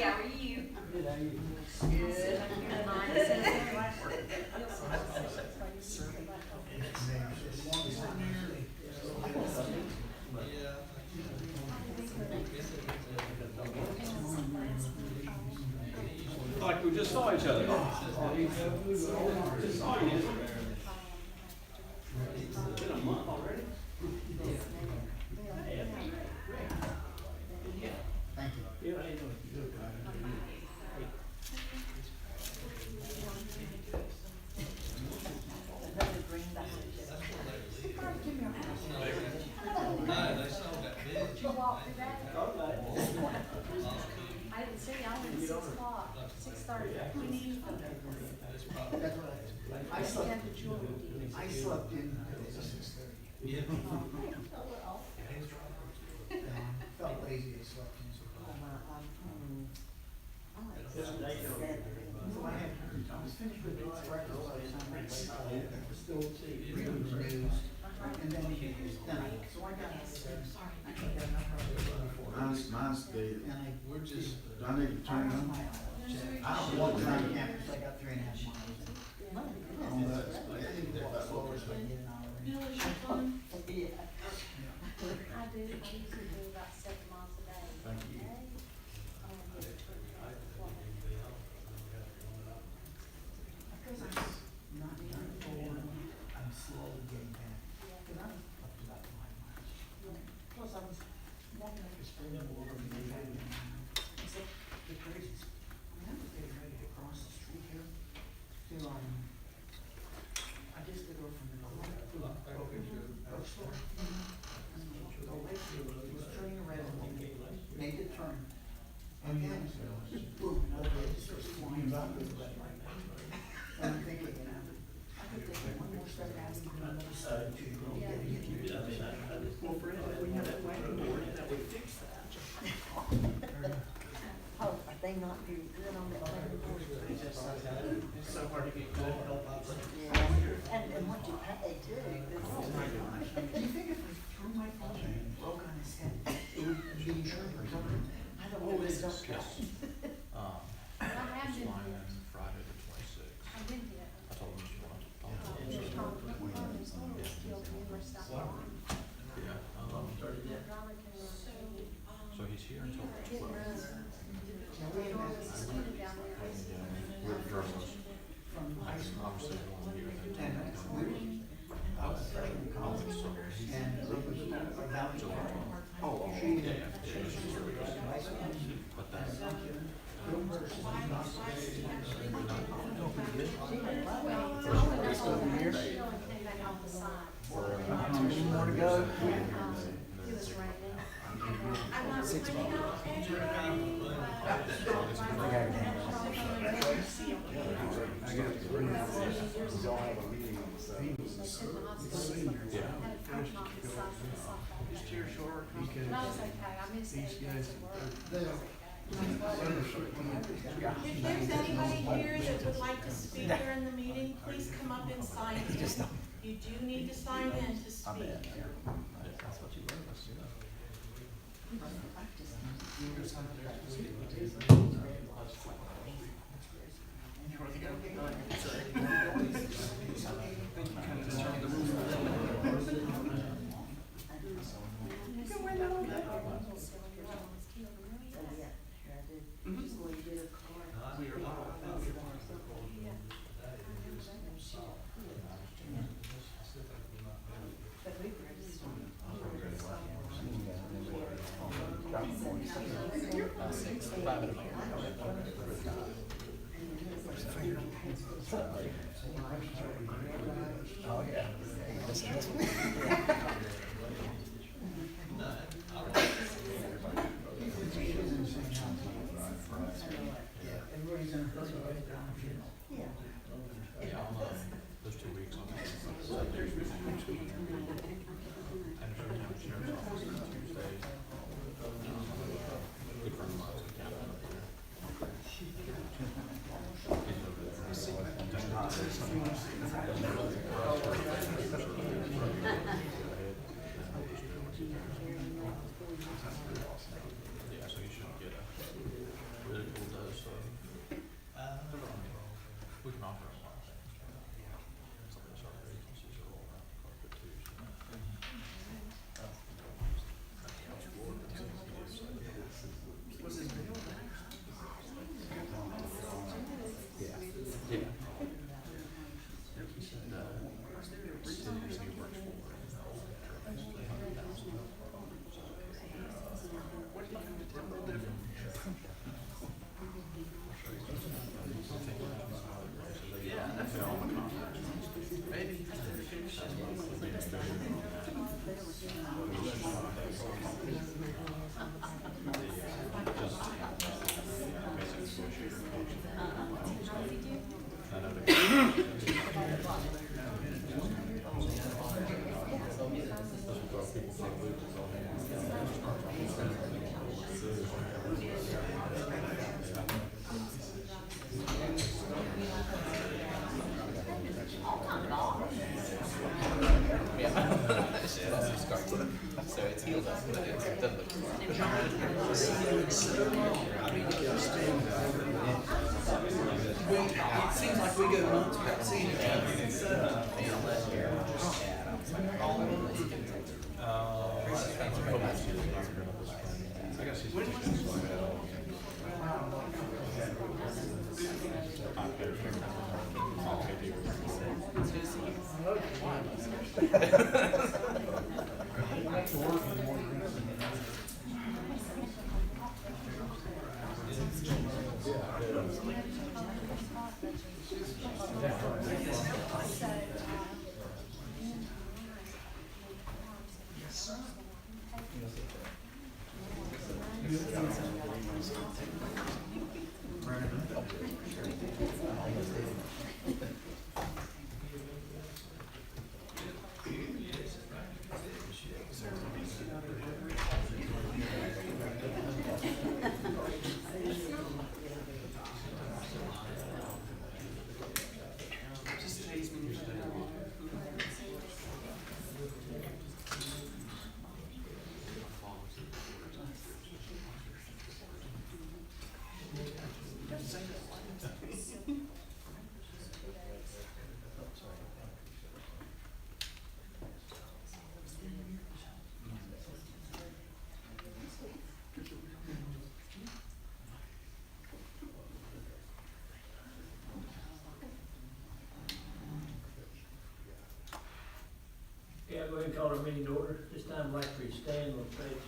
how are you? Good, how you? Like we just saw each other. Just saw you. It's been a month already. Thank you. Yeah, I know. No, they still got bids. I didn't see y'all at 6 o'clock, 6:30. That's probably. That's what I slept, I slept in until 6:30. Yeah. Felt lazy, I slept in. So I had, I was finished with breakfast, I was still reading the news, and then so I got Mine's dead. and I, We're just, Do I need to turn it on? I don't walk around campus, I got 3.5 miles. On that, I need to walk that slower. I do, I usually do about 7 miles a day. Thank you. Because I'm not bored, I'm slowly getting back. Because I'm up to about 5 miles. Plus I was walking up the spring of water and except the crazies. I was getting ready to cross the street here to, I guess to go from the drugstore. The lady was turning around, made the turn. And then, boom, another way just starts flying by with the red light. And I'm thinking, I could take one more step out and even another step to go get it. Well, Fred, if we have that wagon board, that would fix that. Oh, are they not do good on that planning board? It's so hard to get good help out there. Yeah, and what you pay too. Do you think if I threw my phone and broke on his head, it would be insured or something? I don't know, it's not. I have been, Friday the 26th. I've been here. I told him you wanted to talk. There's numerous stuff on. Yeah, Robert can, so he's here until get 12. runs. There's a student down there. With girls. From high school. Obviously, the one here, they And I was freshman in college, and it was about July. Oh, She, yeah, high school. but that, More to go. It was raining. 6 months. But I was okay, I missed it. If there's anybody here that would like to speak during the meeting, please come up and sign in. You do need to sign in to speak. that's what you wrote us, Oh, yeah. Everybody's in a hurry right now, you know. Yeah. Yeah, those 2 weeks on that. Sundays, we do 2. Henderson County Sheriff's Office on Tuesdays. Good friend of mine's in Canada up there. He's over there. Yeah, so you should get a really cool So it's healed up, but it doesn't look It seems like we go months without seeing each other. I guess she's Yeah, go ahead and call our meeting to order. This time I'd like for you to stand on page.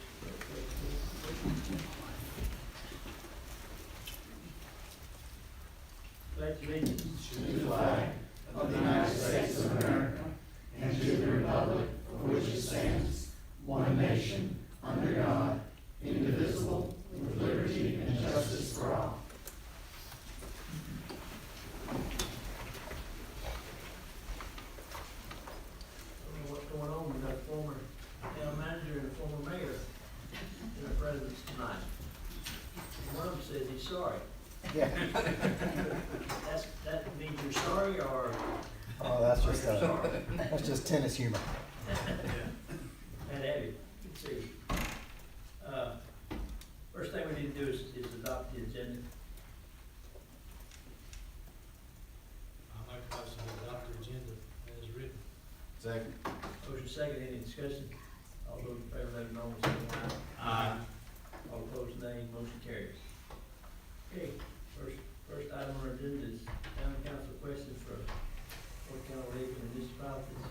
Pledge allegiance to the flag of the United States of America and to the republic for which it stands, one nation, under God, indivisible, with liberty and justice for all. What's going on? We got a former town manager and a former mayor in our presence tonight. One of them says he's sorry. Yeah, That means you're sorry or? oh, that's just tennis humor. And Abby, let's see. First thing we need to do is adopt the agenda. I'd like to have some adopt the agenda as written. Second. Motion second, any discussion? All those in favor, let it know, say aye. All opposed, nay. Motion carries. Okay, first item on our agenda is town council questions for Fort County League and municipalities.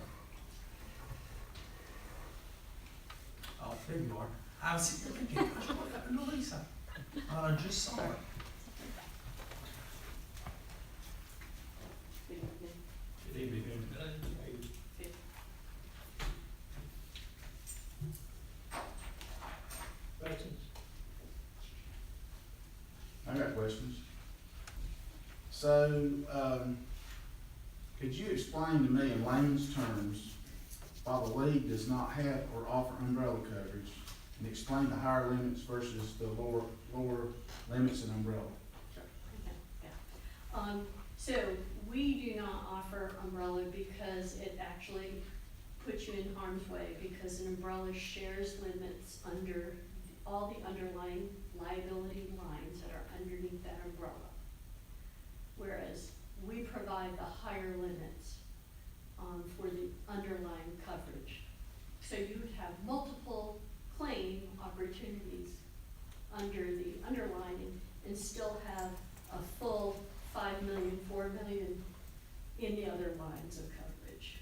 Oh, there you are. I was thinking, gosh, what happened to Lisa? I just saw her. Good evening. Questions? I got questions. So, could you explain to me in layman's terms why the league does not have or offer umbrella coverage, and explain the higher limits versus the lower limits in umbrella? So we do not offer umbrella because it actually puts you in harm's way, because an umbrella shares limits under all the underlying liability lines that are underneath that umbrella. Whereas we provide the higher limits for the underlying coverage. So you would have multiple claim opportunities under the underlying and still have a full 5 million, 4 million in the other lines of coverage.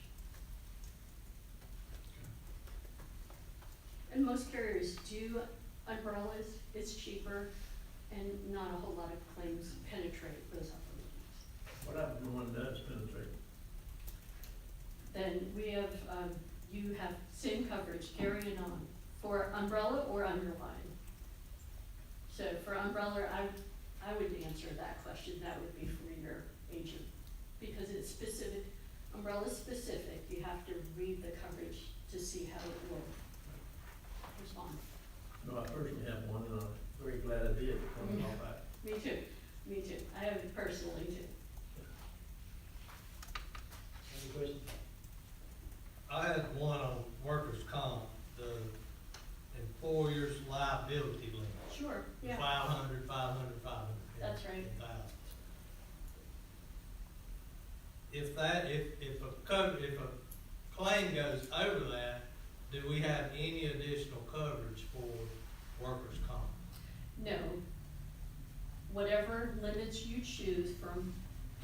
And most carriers do umbrellas, it's cheaper, and not a whole lot of claims penetrate those upper limits. What happens when one does penetrate? Then we have you have same coverage carrying on for umbrella or underlying. So for umbrella, I would answer that question, that would be for your agent, because it's specific, umbrella specific, you have to read the coverage to see how it will respond. No, I personally have one, and I'm very glad I did, coming off that. Me too, I have it personally too. Any questions? I had one on workers' comp, the employer's liability limit. Sure, yeah, 500. That's right. 10,000. If a claim goes over that, do we have any additional coverage for workers' comp? no. Whatever limits you choose from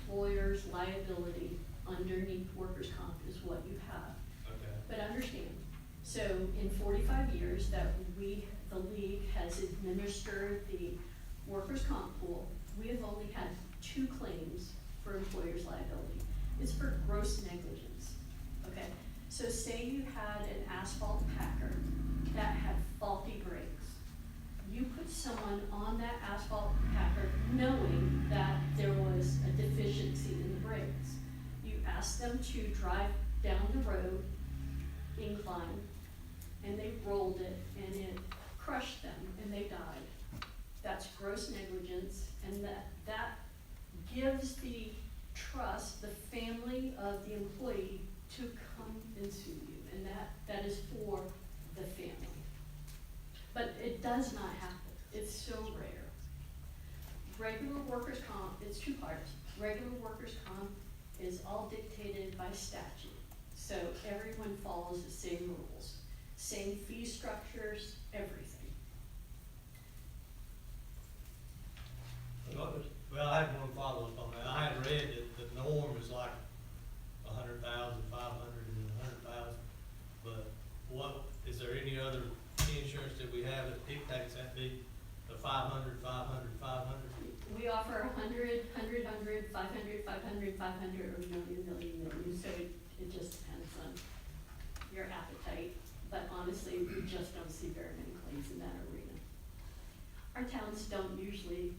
employer's liability underneath workers' comp is what you have. Okay. But understand, so in 45 years that the league has administered the workers' comp pool, we have only had 2 claims for employer's liability. It's for gross negligence, okay? So say you had an asphalt packer that had faulty brakes. You put someone on that asphalt packer knowing that there was a deficiency in the brakes. You ask them to drive down the road, incline, and they rolled it and it crushed them and they died. That's gross negligence, and that gives the trust, the family of the employee to come and sue you, and that is for the family. But it does not happen, it's so rare. Regular workers' comp, it's 2 parts. Regular workers' comp is all dictated by statute, so everyone follows the same rules, same fee structures, everything. Well, I had one follow-up on that. I had read that the norm is like 100,000, 500, and 100,000. But is there any other insurance that we have that dictates that be the 500, 500, 500? We offer 100, 100, 100, 500, 500, 500, or million, so it just depends on your appetite. But honestly, we just don't see very many claims in that arena. Our towns don't usually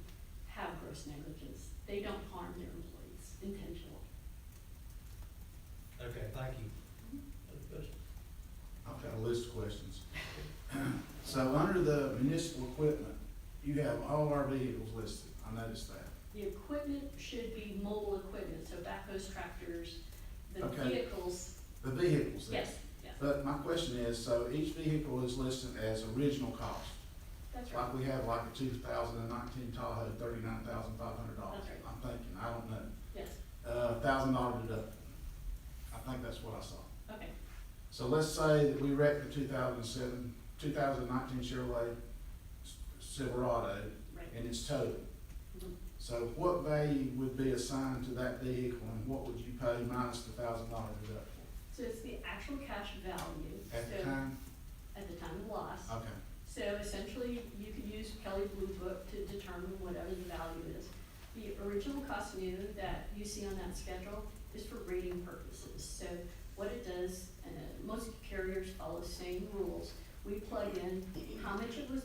have gross negligence. They don't harm their employees intentionally. Okay, thank you. Other questions? I've got a list of questions. So under the municipal equipment, you have all our vehicles listed, I noticed that. The equipment should be mobile equipment, so backhoes, tractors, the Okay. vehicles. The vehicles then. Yes, yes, But my question is, so each vehicle is listed as original cost? that's right. Like we have like a 2019 Tahoe, $39,500. That's right. I'm thinking, I don't know. Yes, $1,000 deductible. I think that's what I saw. okay, So let's say that we wrecked the 2019 Chevrolet Silverado right. and it's totaled. Mhm. So what value would be assigned to that vehicle and what would you pay minus the $1,000 deductible? So it's the actual cash value. At the So time? At the time of loss. Okay. So essentially, you can use Kelly Blue Book to determine whatever the value is. The original cost new that you see on that schedule is for rating purposes. So what it does, most carriers follow the same rules. We plug in how much it was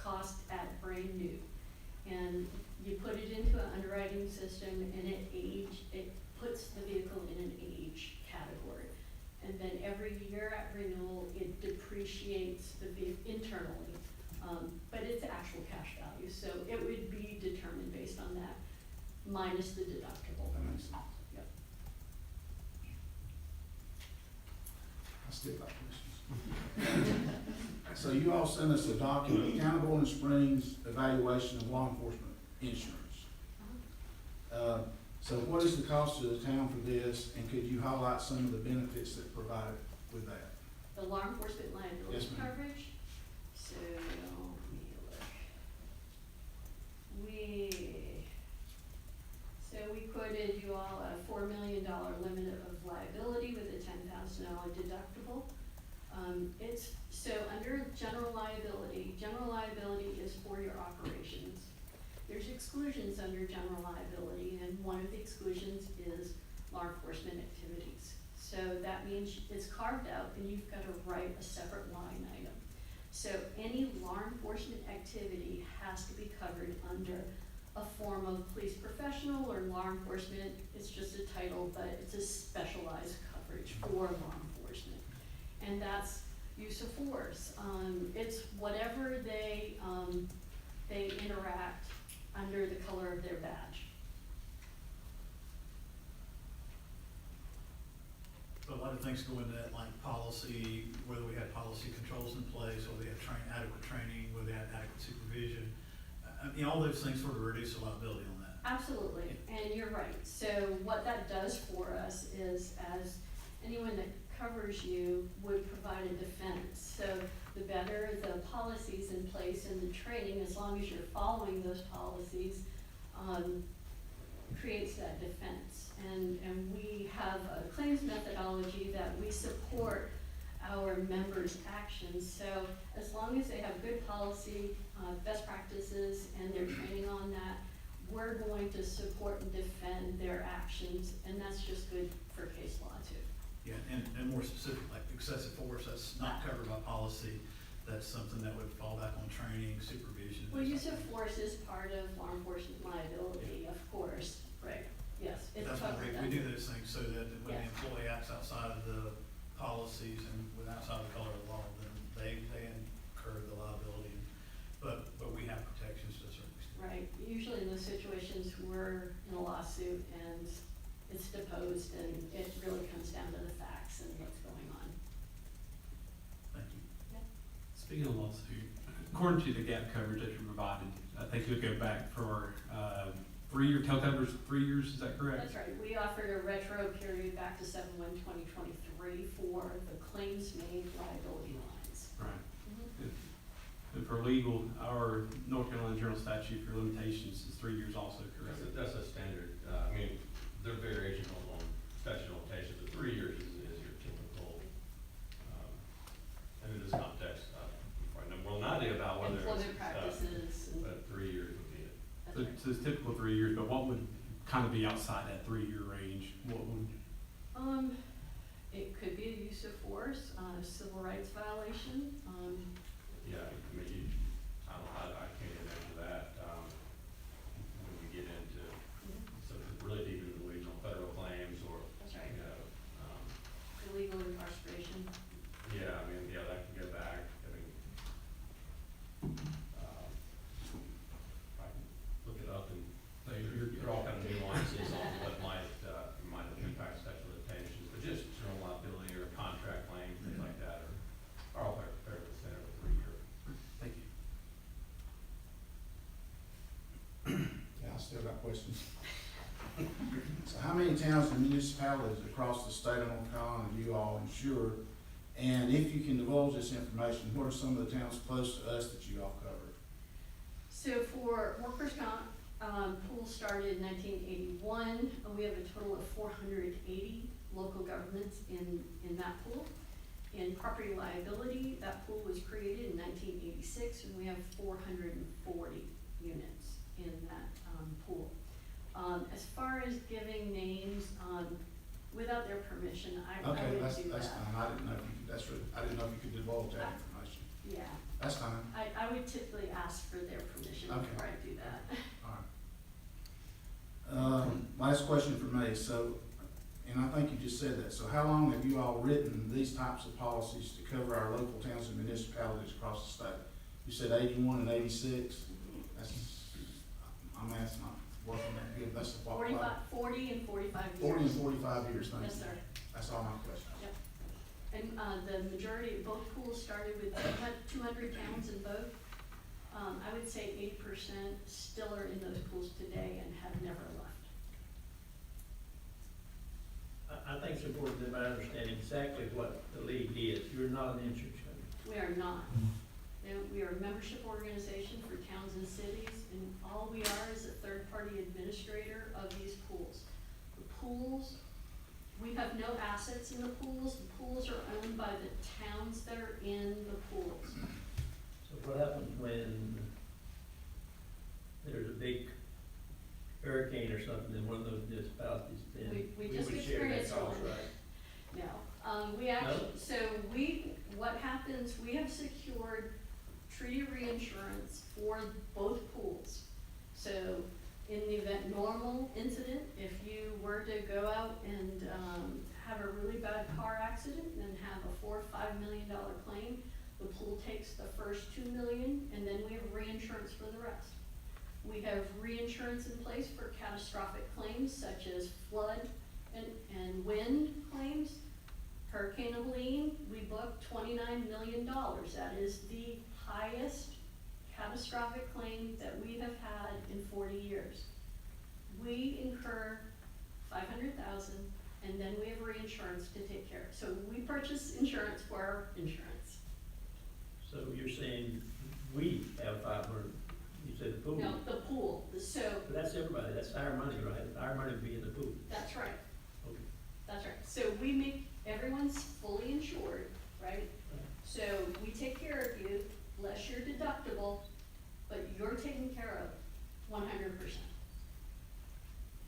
cost at brand new. And you put it into an underwriting system and it puts the vehicle in an age category. And then every year at renewal, it depreciates the vehicle internally. But it's actual cash value, so it would be determined based on that, minus the deductible. That makes sense. Yep. I still got questions. So you all sent us a document, County Boiling Springs Evaluation of Law Enforcement Insurance. So what is the cost to the town for this, and could you highlight some of the benefits that provided with that? The law enforcement liability Yes, ma'am. coverage, so, let me look. We quoted you all a $4 million limit of liability with a $10,000 deductible. So under general liability is for your operations. There's exclusions under general liability, and one of the exclusions is law enforcement activities. So So that means it's carved out, and you've got to write a separate line item. So any law enforcement activity has to be covered under a form of police professional or law enforcement. It's just a title, but it's a specialized coverage for law enforcement. And that's use of force. It's whatever they interact under the color of their badge. But a lot of things go into that, like policy, whether we had policy controls in place, whether we had adequate training, whether we had adequate supervision. I mean, all those things sort of reduce the liability on that. Absolutely, and you're right. So what that does for us is, as anyone that covers you would provide a defense. So the better the policies in place and the training, as long as you're following those policies, creates that defense. And we have a claims methodology that we support our members' actions. So as long as they have good policy, best practices, and they're training on that, we're going to support and defend their actions, and that's just good for case law too. Yeah, and more specific, like excessive force, that's not covered by policy. That's something that would fall back on training, supervision. Well, use of force is part of law enforcement liability, of course, right, yes, it's That's why covered. we do those things, so that when the Yeah. employee acts outside of the policies and with outside of the color of the law, then they incur the liability. But we have protections to a certain extent. Right, usually in those situations, we're in a lawsuit and it's deposed, and it really comes down to the facts and what's going on. Thank you. Speaking of lawsuit, according to the gap coverage that you provided, I think you'll go back for 3-year tail covers, 3 years, is that correct? That's right, we offered a retro period back to 7/1/2023 for the claims-made liability lines. Right. Mhm. And for legal, our North Carolina General Statute for limitations is 3 years also, correct? That's a standard, I mean, there are variations on statute of limitations, but 3 years is your typical, and in this context, you probably know more than I do about whether it's. Employment practices and, But 3 years would be it. that's So, right. so it's typical 3 years, but what would kind of be outside that 3-year range? What would, It could be a use of force, civil rights violation, Yeah, I mean, I can't even answer that, when we get into, so really deep into the weeds on federal claims or, that's right, you know, illegal incarceration. yeah, I mean, yeah, that can go back, I mean, I can look it up and, there are all kind of nuances on what might impact statute of limitations, but just general liability or contract claims, things like that are all fairly standard with 3 year. thank you. Yeah, I still got questions. So how many towns and municipalities across the state of North Carolina do you all insure? And if you can divulge this information, what are some of the towns close to us that you all cover? So for workers' comp, pool started in 1981. We have a total of 480 local governments in that pool. In property liability, that pool was created in 1986, and we have 440 units in that pool. As far as giving names, without their permission, I Okay, wouldn't that's do that. fine. I didn't know if you could, I didn't know if you could divulge that information. Yeah, That's fine. I would typically ask for their permission Okay. before I do that. All right. Last question for me, so, and I think you just said that, so how long have you all written these types of policies to cover our local towns and municipalities across the state? You said 81 and 86? That's, I'm asking, not working that good, that's the. 40 and 45 years. 40 and 45 years, thank you. Yes, sir. That's all my questions. Yep. And the majority of both pools started with 200 towns in both. I would say 80% still are in those pools today and have never left. I think it's important that I understand exactly what the league is. You're not an insurance company. We are not. We are a membership organization for towns and cities, and all we are is a third-party administrator of these pools. The pools, we have no assets in the pools. The pools are owned by the towns that are in the pools. So what happens when there's a big hurricane or something in one of those municipalities, then We we just would share that experienced cost, one. right? No, we actually, so what happens, we have secured treaty reinsurance for both pools. So in the event normal incident, if you were to go out and, have a really bad car accident and have a $4 or $5 million claim, the pool takes the first $2 million, and then we have reinsurance for the rest. We have reinsurance in place for catastrophic claims such as flood and wind claims. Hurricane Helene, we booked $29 million. That is the highest catastrophic claim that we have had in 40 years. We incur $500,000, and then we have reinsurance to take care of. So we purchase insurance for our insurance. So you're saying we have 500, you said the pool? No, the pool, so, But that's everybody, that's our money, right? Our money would be in the pool. that's right. Okay. That's right. So we make, everyone's fully insured, right? So we take care of you, less your deductible, but you're taken care of 100%.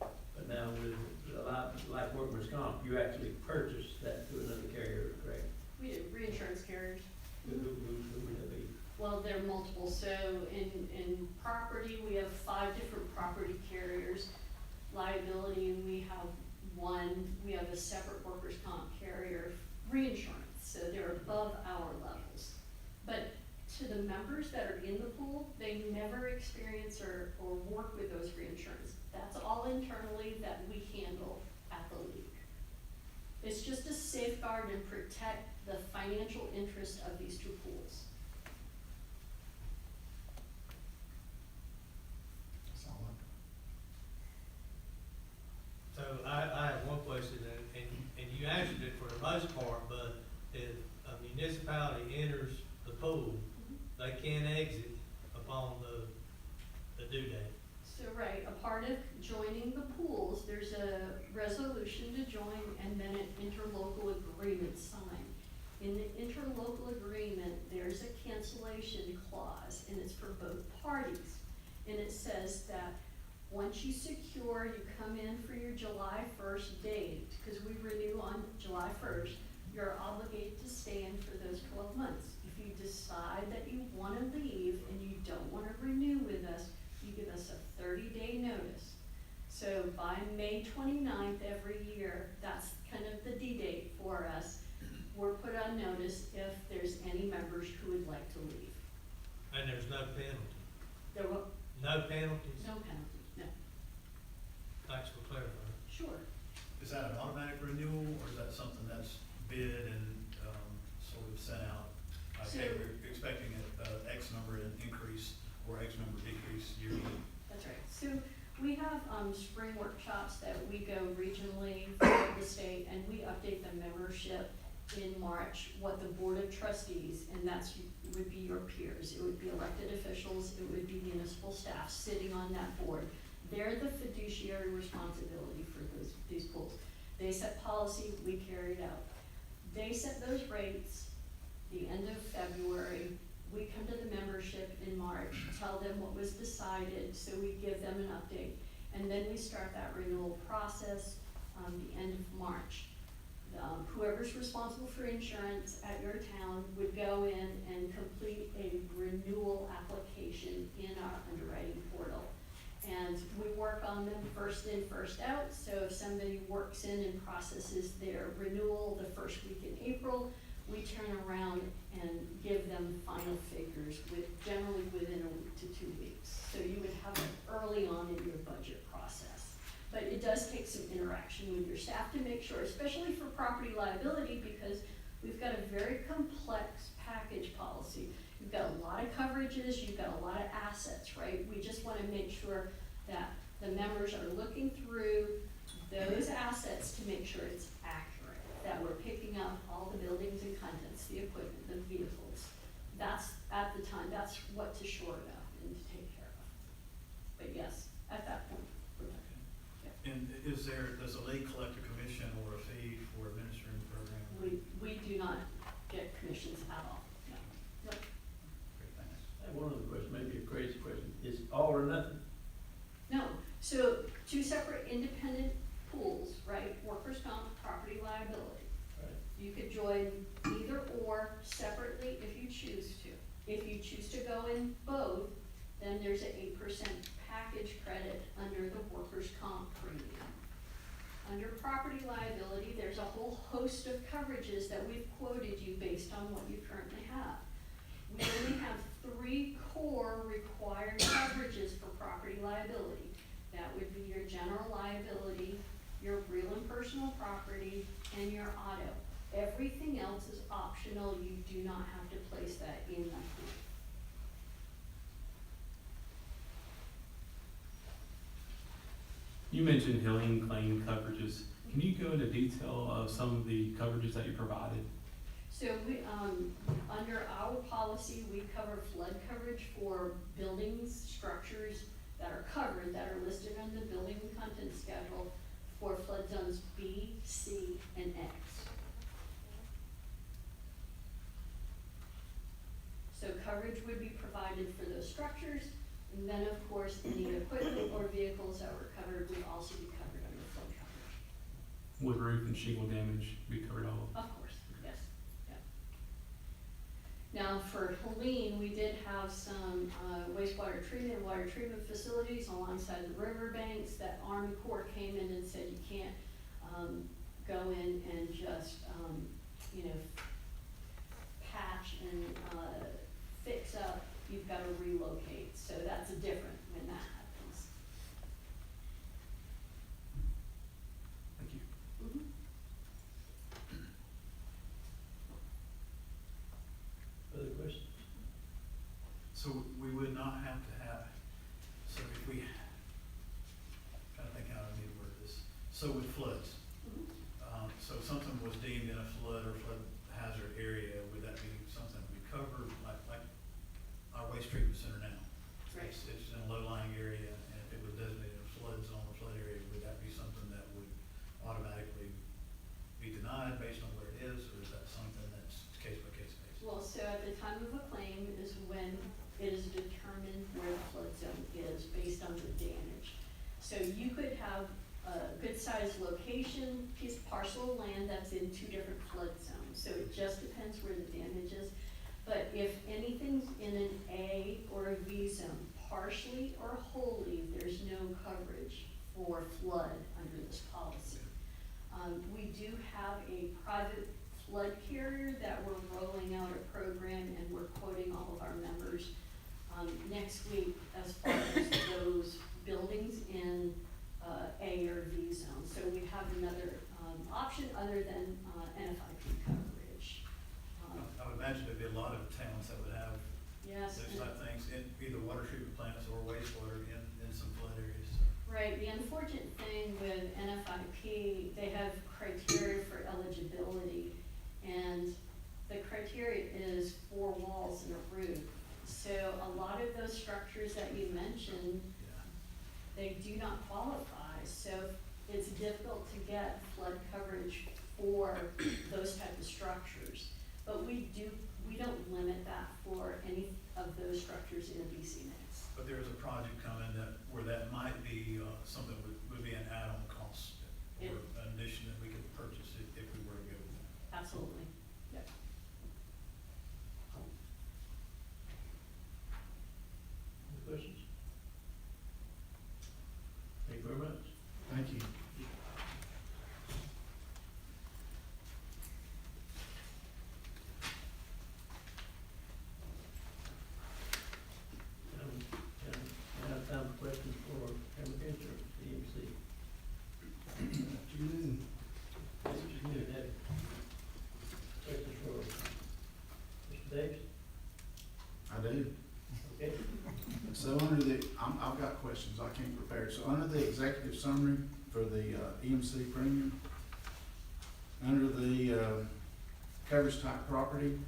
But now with a lot, like workman's comp, you actually purchased that through another carrier, correct? We do, reinsurance carriers. Who would that be? Well, there are multiple. So in property, we have 5 different property carriers. Liability, we have one. We have a separate workers' comp carrier. Reinsurance, so they're above our levels. But to the members that are in the pool, they never experience or work with those reinsurance. That's all internally that we handle at the league. It's just to safeguard and protect the financial interest of these 2 pools. That's all I So I have one question, and you answered it for the most part, but if a municipality enters the pool, they can exit upon the due date. So, right, a part of joining the pools, there's a resolution to join and then an interlocal agreement signed. In the interlocal agreement, there's a cancellation clause, and it's for both parties. And it says that once you secure, you come in for your July 1st date, because we renew on July 1st, you're obligated to stay in for those 12 months. If you decide that you want to leave and you don't want to renew with us, you give us a 30-day notice. So by May 29th every year, that's kind of the D-date for us. We're put on notice if there's any members who would like to leave. And there's no penalty. There will, No penalties? no penalty, no. Thanks for clarifying. Sure. Is that an automatic renewal, or is that something that's bid and, sort of sent out? Okay, So- we're expecting X number in increase or X number decrease yearly. That's right. So we have spring workshops that we go regionally throughout the state, and we update the membership in March, what the board of trustees, and that's, would be your peers. It would be elected officials, it would be municipal staff sitting on that board. They're the fiduciary responsibility for these pools. They set policy, we carry it out. They set those rates the end of February. We come to the membership in March, tell them what was decided, so we give them an update. And then we start that renewal process the end of March. Whoever's responsible for insurance at your town would go in and complete a renewal application in our underwriting portal. And we work on them first in, first out. So if somebody works in and processes their renewal the first week in April, we turn around and give them final figures generally within a week to 2 weeks. So you would have it early on in your budget process. But it does take some interaction with your staff to make sure, especially for property liability, because we've got a very complex package policy. You've got a lot of coverages, you've got a lot of assets, right? We just wanna make sure that the members are looking through those assets to make sure it's accurate, that we're picking up all the buildings and contents, the equipment, the vehicles. That's, at the time, that's what to shore it up and to take care of. But yes, at that point, we're done. And does the league collect a commission or a fee for administering the program? We do not get commissions at all, no. Nope. Great, thanks. I have one other question, maybe a crazy question. Is all or nothing? No, so 2 separate independent pools, right? Workers' comp, property liability. Right. You could join either or separately if you choose to. If you choose to go in both, then there's an 8% package credit under the workers' comp premium. Under property liability, there's a whole host of coverages that we've quoted you based on what you currently have. We only have 3 core required coverages for property liability. That would be your general liability, your real and personal property, and your auto. Everything else is optional. You do not have to place that in the pool. You mentioned Helene claim coverages. Can you go into detail of some of the coverages that you provided? So we, under our policy, we cover flood coverage for buildings, structures that are covered, that are listed on the building and content schedule for flood zones B, C, and X. So coverage would be provided for those structures, and then of course, any equipment or vehicles that were covered would also be covered under flood coverage. Would roof and shingle damage be covered all? Of course, yes, yeah. Now, for Helene, we did have some wastewater treatment and water treatment facilities alongside the riverbanks that Army Corps came in and said you can't go in and just, you know, patch and fix up, you've got to relocate. So that's different when that happens. Thank you. Mhm. Other questions? So we would not have to have, so if we, trying to think how I need to word this. So with floods, so if something was deemed in a flood or flood hazard area, would that be something we cover, like our waste treatment center now? Right. It's in a low-lying area, and if it was designated a flood zone or flood area, would that be something that would automatically be denied based on where it is, or is that something that's case-by-case basis? Well, so at the time of a claim is when it is determined where the flood zone is based on the damage. So you could have a good-sized location, piece of parcel of land that's in 2 different flood zones. So it just depends where the damage is. But if anything's in an A or a V zone, partially or wholly, there's no coverage for flood under this policy. We do have a private flood carrier that we're rolling out a program, and we're quoting all of our members next week as far as those buildings in A or V zone. So we have another option other than NFIP coverage. I would imagine there'd be a lot of towns that would have Yes. those and- type of things in either water treatment plants or wastewater in some flood areas. Right, the unfortunate thing with NFIP, they have criteria for eligibility, and the criteria is 4 walls and a roof. So a lot of those structures that you mentioned, Yeah. they do not qualify, so it's difficult to get flood coverage for those type of structures. But we don't limit that for any of those structures in a BC mix. But there is a project coming where that might be something would be an add-on cost or Yeah. an addition that we could purchase if we were to go with that. Absolutely, yep. Any questions? Thank you very much. Thank you. Now time for questions for Cameron Insurance, EMC. Afternoon. Questions for Mr. Davis? I do. Okay. So under the, I've got questions, I came prepared. So under the executive summary for the EMC premium, under the coverage type property,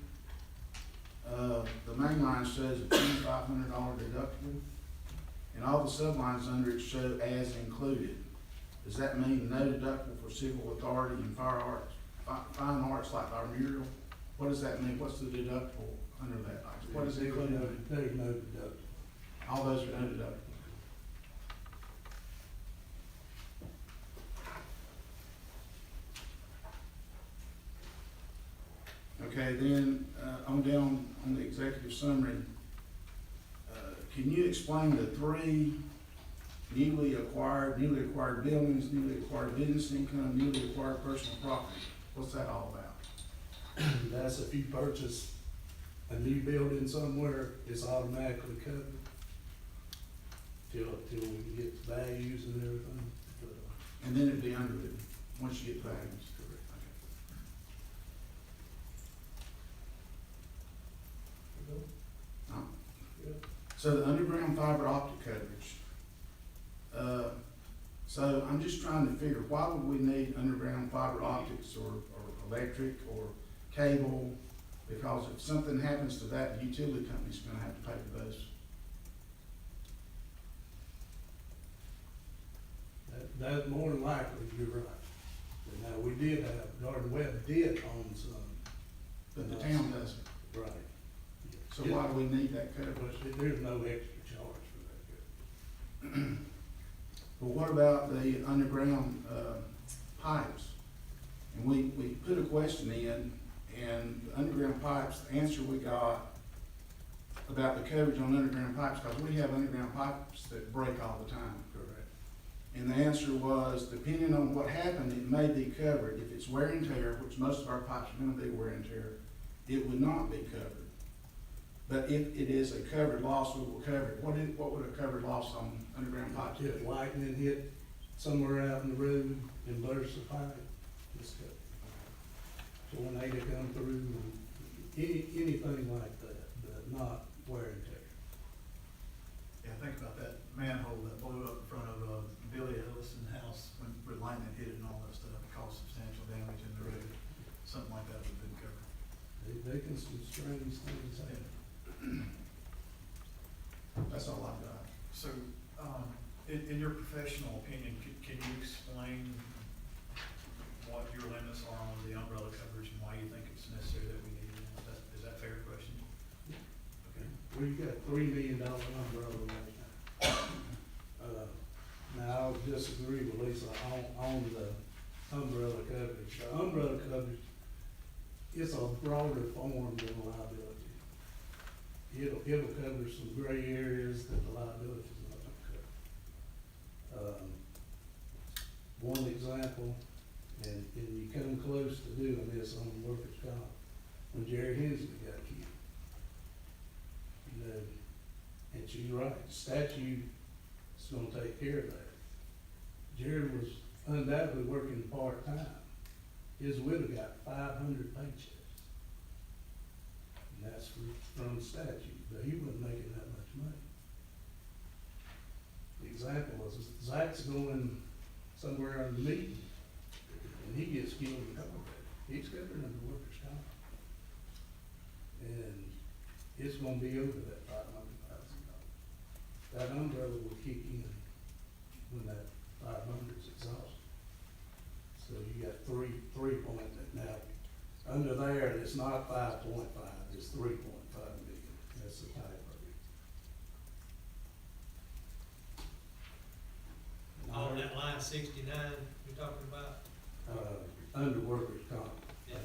the main line shows a $2,500 deductible, and all the sublines under it show as included. Does that mean no deductible for civil authority and fine arts like our mural? What does that mean? What's the deductible under that? What is included? There's no deductible. All those are no deductible. Okay, then, on down on the executive summary, can you explain the three newly acquired buildings, newly acquired business income, newly acquired personal property? What's that all about? That's if you purchase a new building somewhere, it's automatically covered till we can get values and everything. And then it'd be underwritten, once you get values. So the underground fiber optic coverage. So I'm just trying to figure, why would we need underground fiber optics or electric or cable? Because if something happens to that, the utility company's gonna have to pay for those. That's more than likely, you're right. But now, we did have, Garden Web did own some. But the town doesn't. Right. So why do we need that coverage? But there's no extra charge for that coverage. Well, what about the underground, pipes? And we put a question in, and the underground pipes, the answer we got about the coverage on underground pipes, because we have underground pipes that break all the time. Correct. And the answer was, depending on what happened, it may be covered. If it's wear and tear, which most of our pipes are gonna be wear and tear, it would not be covered. But if it is a covered loss, we will cover it. What would a covered loss on underground pipes be? If lightning hit somewhere out in the road and burst the pipe, it's covered. Tornado come through, anything like that, but not wear and tear. Yeah, think about that manhole that blew up in front of, Billy Ellison's house when lightning hit it and all that stuff, it caused substantial damage in the road. Something like that would have been covered. They can some strange things happen. That's all I've got. So, in your professional opinion, can you explain what your limits are on the umbrella coverage and why you think it's necessary that we need it? Is that a fair question? Okay. We've got $3 million umbrella right now. Now, I'll disagree with Lisa on the umbrella coverage. The umbrella coverage is a broader form than liability. It'll cover some gray areas that the liability is not gonna cover. One example, and you come close to doing this on workers' comp, when Jerry Hensley got killed. You know, and she's right, statute is gonna take care of that. Jerry was undoubtedly working part-time. His widow got 500 paychecks. And that's from statute, but he wasn't making that much money. The example was Zach's going somewhere on the meeting, and he gets killed in combat. He's covered under workers' comp. And it's gonna be over that $500,000. That umbrella will kick in when that 500 is exhausted. So you got three point, now, under there, it's not 5.5, it's 3.5 million, that's the type of it. On that line 69 you're talking about? Under workers' comp. Yeah.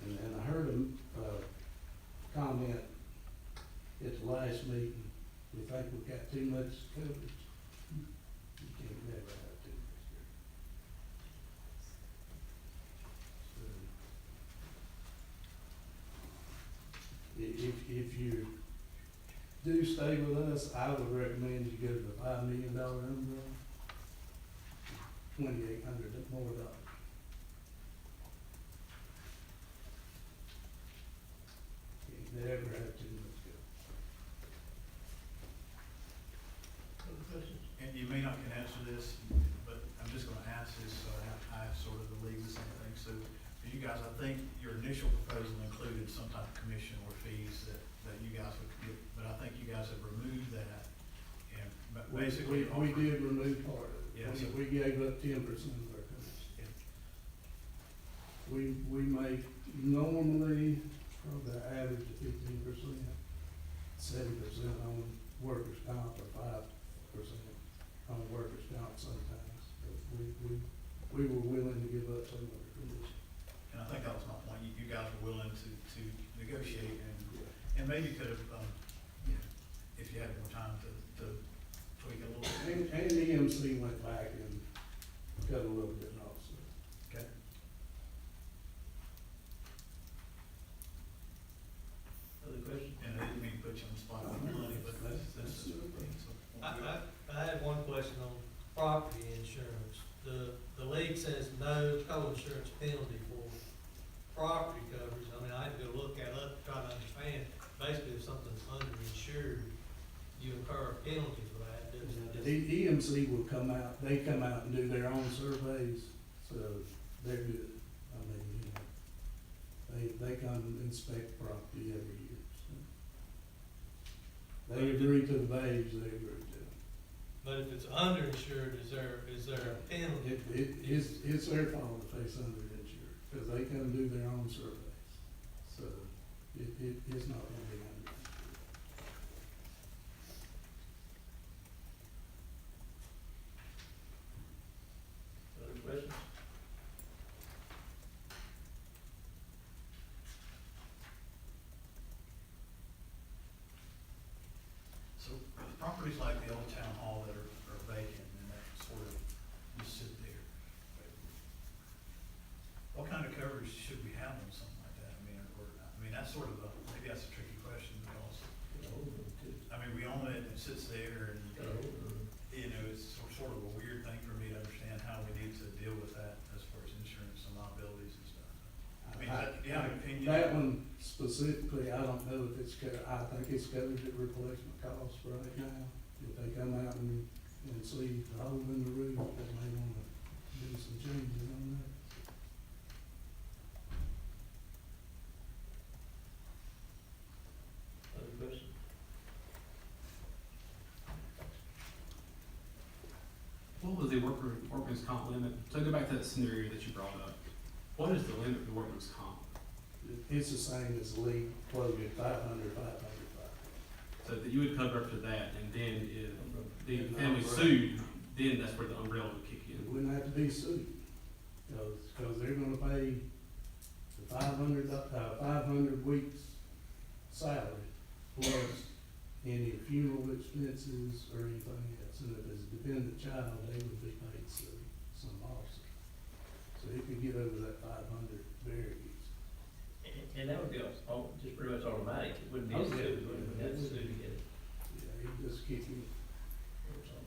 And I heard a comment at the last meeting, we think we've got too much coverage. You can't never have too much coverage. If you do stay with us, I would recommend you go to the $5 million umbrella, $2,800 more dollars. You never have too much coverage. And you may not can answer this, but I'm just gonna ask this, so I have sort of the legal same thing. So for you guys, I think your initial proposal included some type of commission or fees that you guys would get, but I think you guys have removed that. And basically. We did remove part of it. Yes. We gave up 10% of our commission. We make normally, probably an average of 15%, 7% on workers' comp, or 5% on workers' comp sometimes. But we we were willing to give up some of our commission. And I think that was my point, you guys were willing to negotiate and maybe could have, you know, if you had more time to tweak it a little bit. And EMC went back and cut a little bit also. Okay. Other questions? And I didn't mean to put you on the spot with money, but this is. I had one question on property insurance. The league says no co-insurance penalty for property coverage. I mean, I had to go look that up, to try to understand. Basically, if something's underinsured, you incur a penalty for that. EMC will come out, they come out and do their own surveys, so they're good. I mean, you know, they come and inspect property every year, so. They agree to the beige, they agree to it. But if it's underinsured, is there a penalty? It's their fault if it's underinsured, because they come do their own surveys. So it's not gonna be underinsured. Other questions? So properties like the old town hall that are vacant and that sort of just sit there. What kind of coverage should we have on something like that? I mean, that's sort of maybe that's a tricky question because, I mean, we own it and it sits there and, you know, it's sort of a weird thing for me to understand how we need to deal with that as far as insurance and liabilities and stuff. I mean, do you have an opinion? That one specifically, I don't know if it's I think it's covered at replacement cost right now. If they come out and see the hole in the roof, they may wanna do some changes on that. Other questions? What was the workman's comp limit? So go back to that scenario that you brought up. What is the limit for workman's comp? It's the same as the league quoted, 500. So that you would cover up to that, and then if the family sued, then that's where the umbrella would kick It in. wouldn't have to be sued, cause they're gonna pay the 500 weeks salary plus any funeral expenses or anything else. And if it's a dependent child, they would be paid some offset. So it could get over that 500 very easy. And that would be just pretty much automatic, it wouldn't be Oh, a yeah. suit, we wouldn't have to sue to get it. Yeah, it just kick in. or something.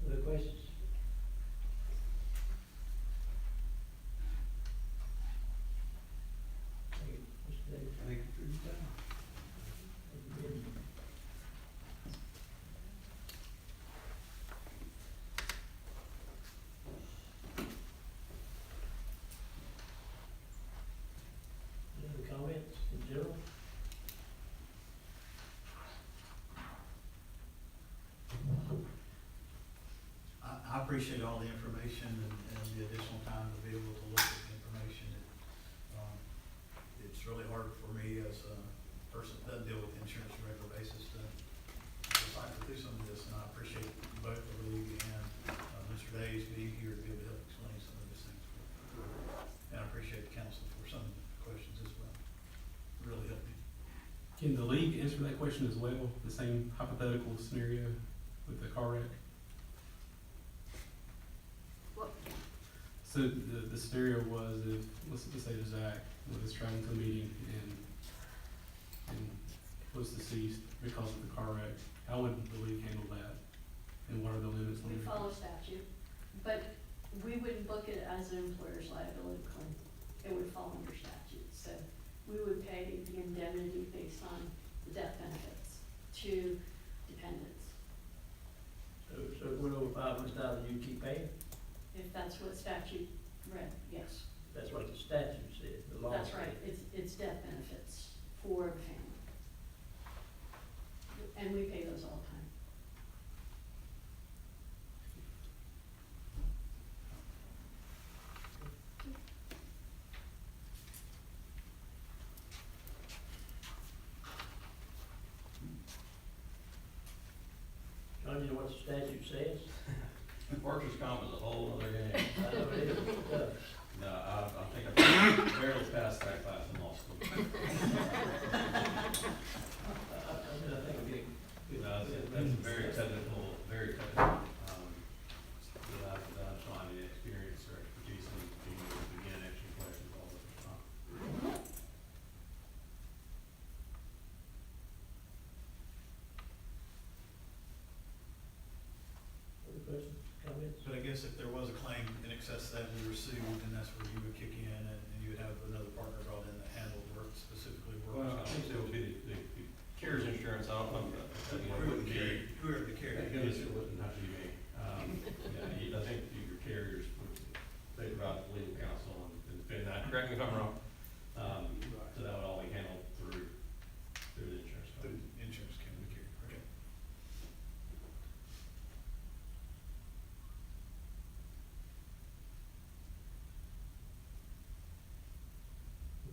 Other questions? Thank you, Mr. Davis. Thank you for your time. Thank you, Ben. Any other comments in general? I appreciate all the information and the additional time to be able to look at the information. It's really hard for me as a person that doesn't deal with insurance on a regular basis to decipher through some of this, and I appreciate both the league and Mr. Days being here to be able to help explain some of these things. And I appreciate the council for some of the questions as well. It really helped me. Can the league answer that question as well, the same hypothetical scenario with the car wreck? So the scenario was if, let's say Zach was traveling to a meeting and was deceased because of the car wreck, how would the league handle that? And what are the limits on We it? follow statute, but we wouldn't book it as an employer's liability claim. It would fall under statute, so we would pay the indemnity based on the death benefits to dependents, So if it went over 500,000, you keep paying? if that's what statute read, yes. That's what the statute said, the law. That's said. right, it's death benefits for the family. And we pay those all the time. John, you know what the statute says? Workers' comp is a whole other game. I know it is, No, I think I barely passed that class in law school. I think it'd be good. No, that's very technical, that I don't find any experience or expertise in being able to begin answering questions all the time. Other questions, comments? But I guess if there was a claim in excess of that we were sued, then that's where you would kick in and you would have another partner brought in that handled work, specifically Well, I work. think it would be the carrier's insurance, I don't know, wouldn't be. Whoever the carrier. Yes, it wouldn't have to be me. Yeah, I think your carriers, they provide legal counsel and defend that, correct me if I'm wrong. So that would all be handled through the insurance The company. insurance company carrier, okay.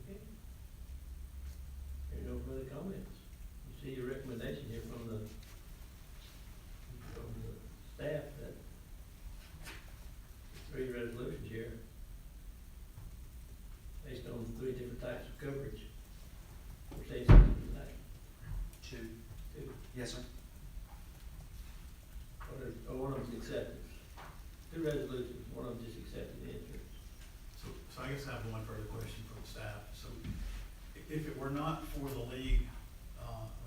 Okay. There are no further comments. You see your recommendation here from the staff that three resolutions here based on three different types of coverage. Or say something tonight. Two. Two. Yes, sir. One of them's acceptance. Two resolutions, one of them just accepted the insurance. So I guess I have one further question for the staff. So if it were not for the league,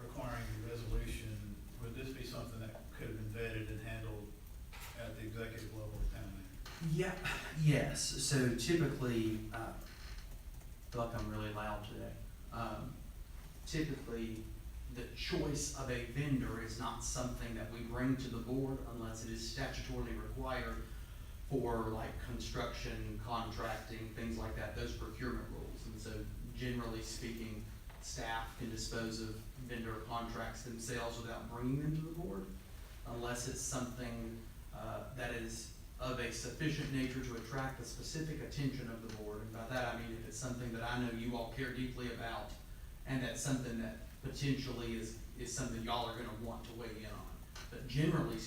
requiring a resolution, would this be something that could have been vetted and handled at the executive level of town manager? Yeah, yes, so typically, I feel like I'm really loud today. Typically, the choice of a vendor is not something that we bring to the board unless it is statutorily required for like construction, contracting, things like that, those procurement rules. And so generally speaking, staff can dispose of vendor contracts themselves without bringing them to the board unless it's something that is of a sufficient nature to attract the specific attention of the board. And by that I mean if it's something that I know you all care deeply about and that's something that potentially is something y'all are gonna want to weigh in on. But generally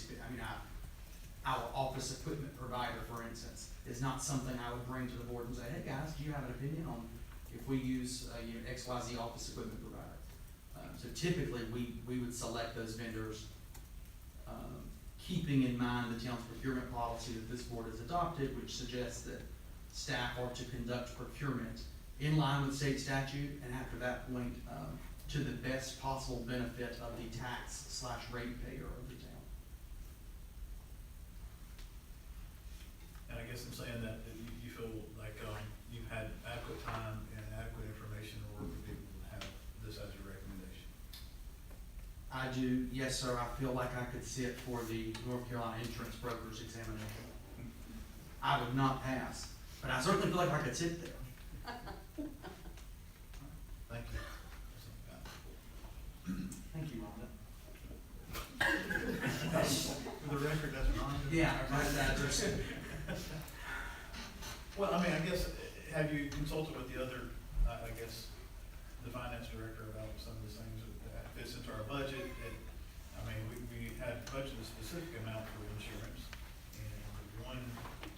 our office equipment provider, for instance, is not something I would bring to the board and say, hey guys, do you have an opinion on if we use XYZ office equipment provider? So typically we would select those vendors keeping in mind the town's procurement policy that this board has adopted, which suggests that staff are to conduct procurement in line with state statute, and after that point, to the best possible benefit of the tax/ratepayer of the town. And I guess I'm saying that you feel like, you've had adequate time and adequate information in order for people to have this as your recommendation. I do, yes, sir, I feel like I could sit for the North Carolina Insurance Brokers examination. I would not pass, but I certainly feel like I could sit there. Thank you. Thank you, Rhonda. For the record, that's Rhonda? Yeah, that's. Well, I mean, I guess, have you consulted with the other, I guess, the finance director about some of these things that fits into our budget? We had budgeted a specific amount for insurance,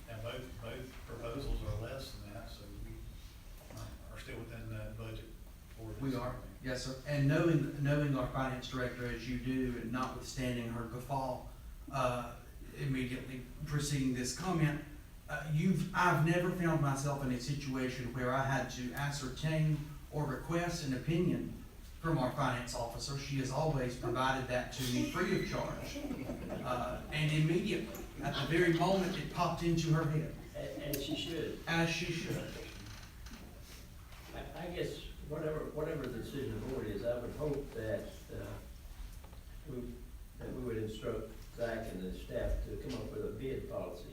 and both proposals are less than that, so we are still within that budget for this. We are, yes, sir. And knowing our finance director as you do, and notwithstanding her guffaw, immediately preceding this comment, I've never found myself in a situation where I had to ascertain or request an opinion from our finance officer. She has always provided that to me free of charge, and immediately, at the very moment it popped into her head. As she should. As she should. I guess whatever the decision of the board is, I would hope that we would instruct Zach and the staff to come up with a bid policy.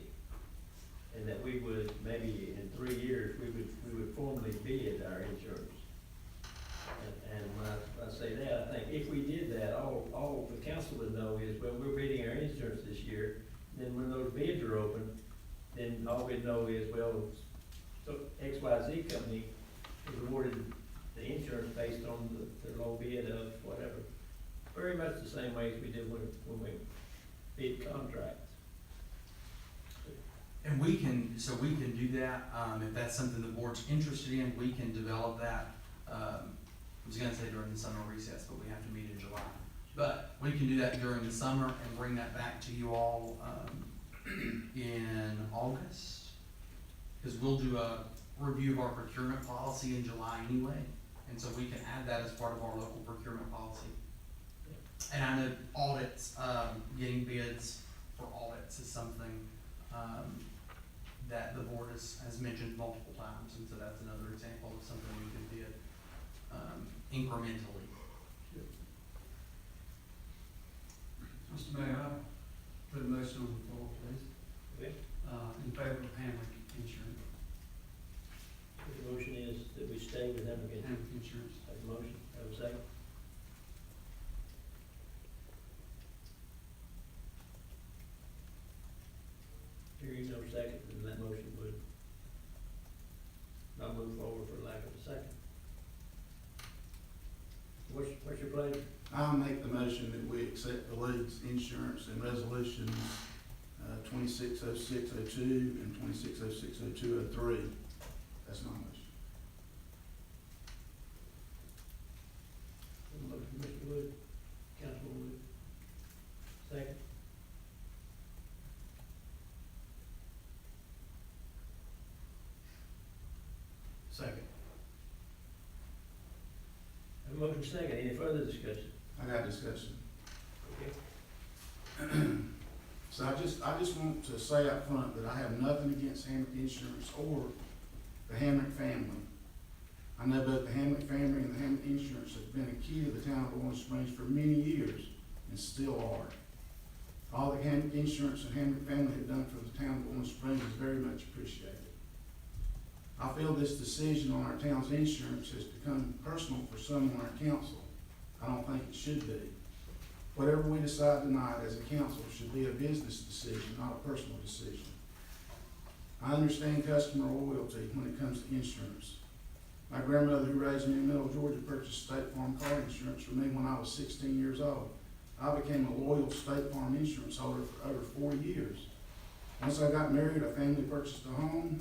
And that we would, maybe in 3 years, we would formally bid our insurance. And when I say that, I think if we did that, all the council would know is, well, we're bidding our insurance this year. Then when those bids are open, then all we'd know is, well, so XYZ company was awarded the insurance based on the low bid of whatever. Very much the same way as we did when we bid contracts. And we can do that, if that's something the board's interested in, we can develop that. I was gonna say during the summer recess, but we have to meet in July. But we can do that during the summer and bring that back to you all, in August. Cause we'll do a review of our procurement policy in July anyway, and so we can add that as part of our local procurement policy. And I know audits, getting bids for audits is something, that the board has mentioned multiple times, and so that's another example of something we can bid, incrementally. Mr. Mayor, I put a motion on the floor, please, Okay. in favor of Hamlet Insurance. The motion is that we stay with Hamlet. Hamlet Insurance. Have a motion, have a second? Hearing no second, then that motion would not move forward for lack of a second. What's your pleasure? I'll make the motion that we accept the league's insurance and resolutions, 260602 and 26060203. That's my motion. Motion, Mr. Wood, Councilman Wood. Second. Second. Have a motion second, any further discussion? I got discussion. Okay. So I just want to say up front that I have nothing against Hammock Insurance or the Hammock family. I know both the Hammock family and the Hammock Insurance have been a key to the town of Orange Springs for many years and still are. All the Hammock Insurance and Hammock family have done for the town of Orange Springs is very much appreciated. I feel this decision on our town's insurance has become personal for some on our council. I don't think it should be. Whatever we decide tonight as a council should be a business decision, not a personal decision. I understand customer loyalty when it comes to insurance. My grandmother, who raised me in Middle Georgia, purchased State Farm car insurance for me when I was 16 years old. I became a loyal State Farm insurance holder for over 4 years. Once I got married, our family purchased a home.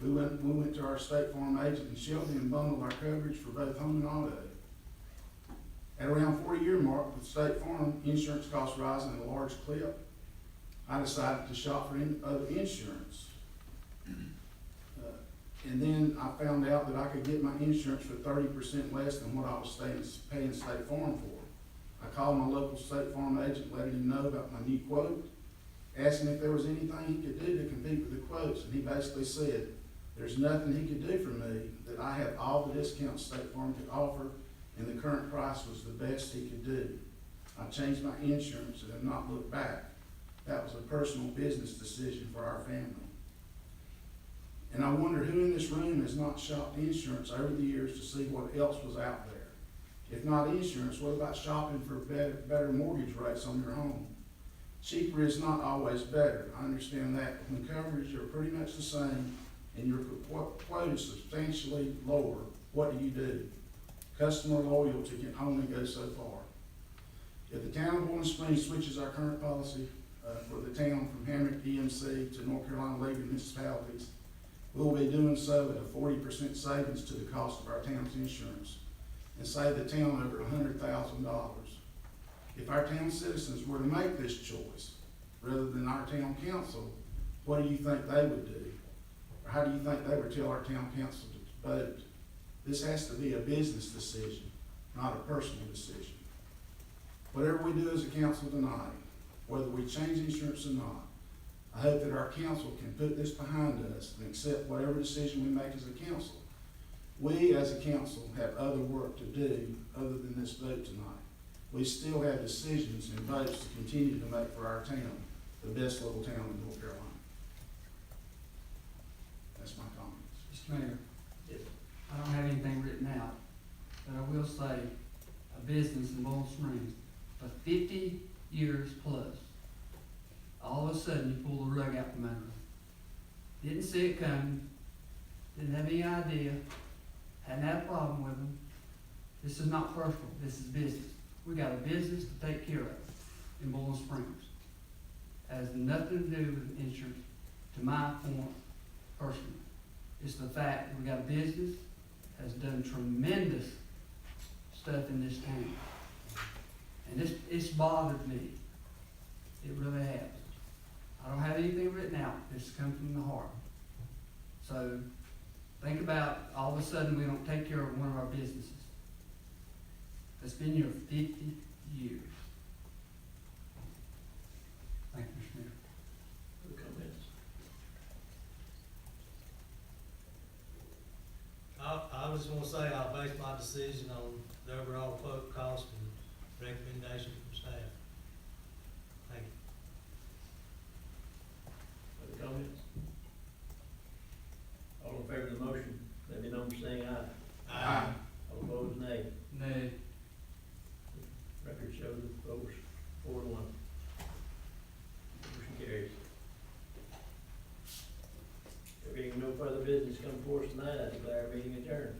We went to our State Farm agent in Shelby and bundled our coverage for both home and auto. At around 40-year mark, with State Farm insurance costs rising at a large clip, I decided to shop for other insurance. And then I found out that I could get my insurance for 30% less than what I was paying State Farm for. I called my local State Farm agent, letting him know about my new quote, asked him if there was anything he could do to compete with the quotes, and he basically said, there's nothing he could do for me, that I have all the discounts State Farm could offer, and the current price was the best he could do. I changed my insurance and have not looked back. That was a personal business decision for our family. And I wonder who in this room has not shopped insurance over the years to see what else was out there. If not insurance, what about shopping for better mortgage rates on your home? Cheaper is not always better. I understand that. But when coverage are pretty much the same and your quote is substantially lower, what do? Customer loyalty can only go so far. If the town of Orange Springs switches our current policy for the town from Hammock EMC to North Carolina League of Municipalities, we'll be doing so at a 40% savings to the cost of our town's insurance and save the town over $100,000. If our town citizens were to make this choice, rather than our town council, what do you think they would do? Or how do you think they would tell our town council to vote? This has to be a business decision, not a personal decision. Whatever we do as a council tonight, whether we change insurance or not, I hope that our council can put this behind us and accept whatever decision we make as a council. We as a council have other work to do other than this vote tonight. We still have decisions and votes to continue to make for our town, the best little town in North Carolina. That's my comments. Mr. Mayor, Yes. I don't have anything written out, but I will say, a business in Bowling Springs for 50 years plus, all of a sudden you pull the rug out from under them. Didn't see it coming, didn't have any idea, hadn't had a problem with them. This is not personal, this is business. We got a business to take care of in Bowling Springs. has nothing to do with insurance, to my point personally. It's the fact that we got a business has done tremendous stuff in this town. And it's bothered me. It really has. I don't have anything written out. This comes from the heart. So think about all of a sudden we don't take care of one of our businesses that's been here 50 years. Thank you, Mr. Mayor. Other comments? I just wanna say I'll base my decision on the overall quote, cost, and recommendation from staff. Thank you. Other comments? All in favor of the motion, let me know by saying aye. Aye. All opposed, nay. Nay. Record shows the votes 4-1. Motion carries. There being no further business come forth tonight, I declare our meeting adjourned.